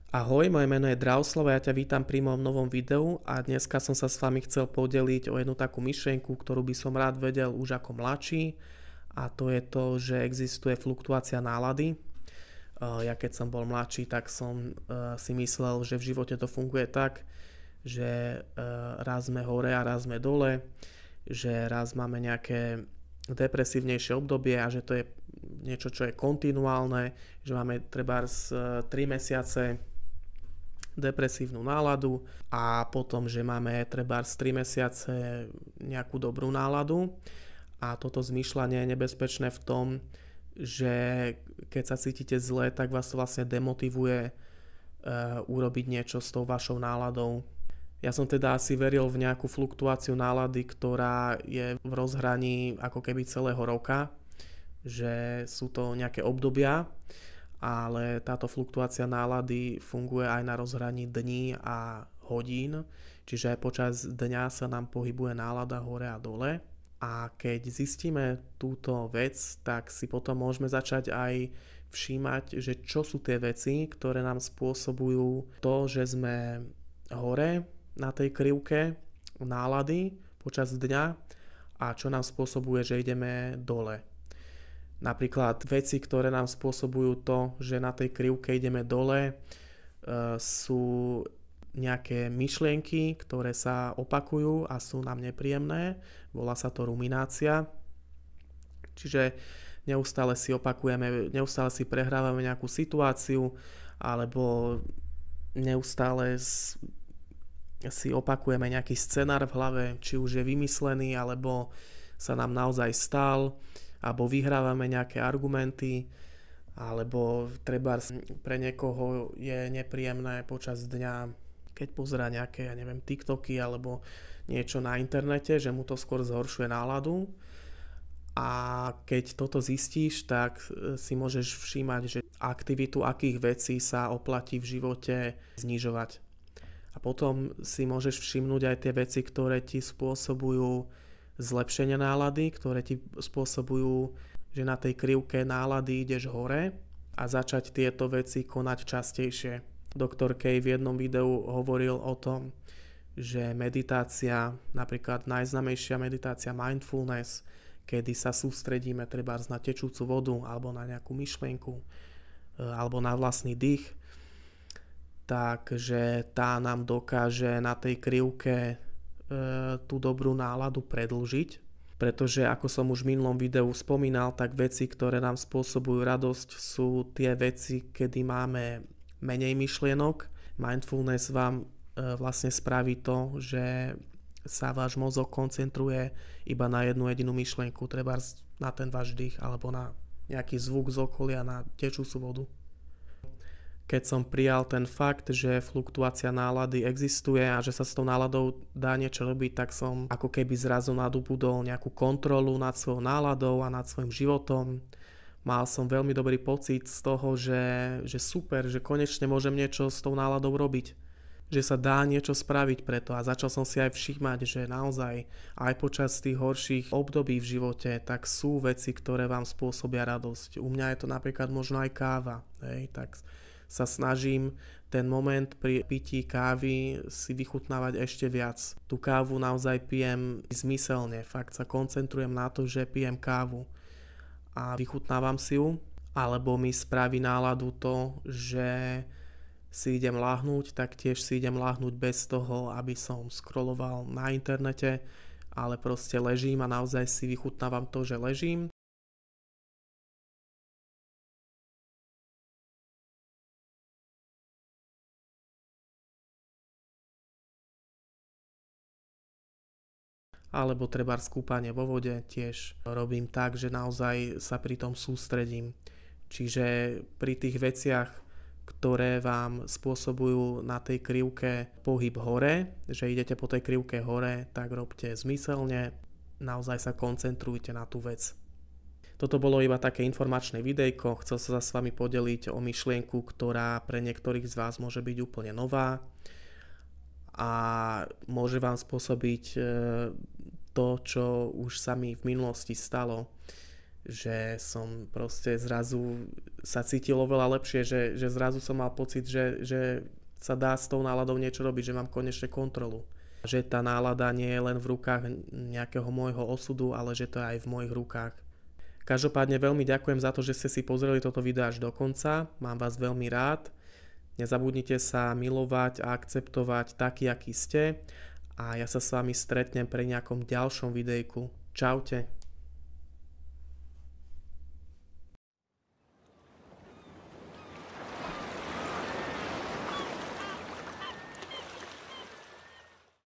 Ahoj, moje meno je Drahoslav a ja ťa vítam pri mojom novom videu a dneska som sa s vami chcel podeliť o jednu takú myšlienku, ktorú by som rád vedel už ako mladší, a to je to, že existuje fluktuácia nálady. Ja keď som bol mladší, tak som si myslel, že v živote to funguje tak, že raz sme hore a raz sme dole, že raz máme nejaké depresívnejšie obdobie a že to je niečo, čo je kontinuálne, že máme trebárs 3 mesiace depresívnu náladu a potom, že máme trebárs 3 mesiace nejakú dobrú náladu. A toto zmýšľanie je nebezpečné v tom, že keď sa cítite zle, tak vás to vlastne demotivuje urobiť niečo s tou vašou náladou. Ja som teda asi veril v nejakú fluktuáciu nálady, ktorá je v rozhraní ako keby celého roka, že sú to nejaké obdobia, ale táto fluktuácia nálady funguje aj na rozhraní dní a hodín, čiže aj počas dňa sa nám pohybuje nálada hore a dole. A keď zistíme túto vec, tak si potom môžeme začať aj všímať, že čo sú tie veci, ktoré nám spôsobujú to, že sme hore na tej krivke nálady počas dňa a čo nám spôsobuje, že ideme dole. Napríklad veci, ktoré nám spôsobujú to, že na tej krivke ideme dole, sú nejaké myšlienky, ktoré sa opakujú a sú nám nepríjemné. Volá sa to ruminácia. Čiže neustále si opakujeme, neustále si prehrávame nejakú situáciu alebo neustále si opakujeme nejaký scenár v hlave, či už je vymyslený alebo sa nám naozaj stal, alebo vyhrávame nejaké argumenty, alebo treba pre niekoho je nepríjemné počas dňa, keď pozerá nejaké, ja neviem, TikToky alebo niečo na internete, že mu to skôr zhoršuje náladu. A keď toto zistíš, tak si môžeš všímať, že aktivitu akých vecí sa oplatí v živote znižovať. A potom si môžeš všimnúť aj tie veci, ktoré ti spôsobujú zlepšenie nálady, ktoré ti spôsobujú, že na tej krivke nálady ideš hore, a začať tieto veci konať častejšie. Doktor Kay v jednom videu hovoril o tom, že meditácia, napríklad najznámejšia meditácia mindfulness, kedy sa sústredíme trebárs na tečúcu vodu alebo na nejakú myšlienku alebo na vlastný dých, takže tá nám dokáže na tej krivke tú dobrú náladu predĺžiť, pretože ako som už v minulom videu spomínal, tak veci, ktoré nám spôsobujú radosť, sú tie veci, kedy máme menej myšlienok. Mindfulness vám vlastne spraví to, že sa váš mozog koncentruje iba na jednu jedinú myšlienku, treba na ten váš dých alebo na nejaký zvuk z okolia, na tečúcu vodu. Keď som prijal ten fakt, že fluktuácia nálady existuje a že sa s tou náladou dá niečo robiť, tak som ako keby zrazu nadobudol nejakú kontrolu nad svojou náladou a nad svojim životom. Mal som veľmi dobrý pocit z toho, že super, že konečne môžem niečo s tou náladou robiť. Že sa dá niečo spraviť preto, a začal som si aj všímať, že naozaj aj počas tých horších období v živote, tak sú veci, ktoré vám spôsobia radosť. U mňa je to napríklad možno aj káva, tak sa snažím ten moment pri pití kávy si vychutnávať ešte viac. Tú kávu naozaj pijem zmyselne, fakt sa koncentrujem na to, že pijem kávu a vychutnávam si ju, alebo mi spraví náladu to, že si idem láhnuť, tak tiež si idem láhnuť bez toho, aby som scrolloval na internete, ale proste ležím a naozaj si vychutnávam to, že ležím. Alebo trebárs skúpanie vo vode tiež robím tak, že naozaj sa pri tom sústredím. Čiže pri tých veciach, ktoré vám spôsobujú na tej krivke pohyb hore, že idete po tej krivke hore, tak robte zmyselne, naozaj sa koncentrujte na tú vec. Toto bolo iba také informačné videjko, chcel sa s vami podeliť o myšlienku, ktorá pre niektorých z vás môže byť úplne nová a môže vám spôsobiť to, čo už sa mi v minulosti stalo, že som proste zrazu sa cítil oveľa lepšie, že zrazu som mal pocit, že sa dá s tou náladou niečo robiť, že mám konečne kontrolu. Že tá nálada nie je len v rukách nejakého môjho osudu, ale že to je aj v mojich rukách. Každopádne veľmi ďakujem za to, že ste si pozreli toto video až do konca. Mám vás veľmi rád. Nezabudnite sa milovať a akceptovať taký, aký ste. A ja sa s vami stretnem pri nejakom ďalšom videjku. Čaute.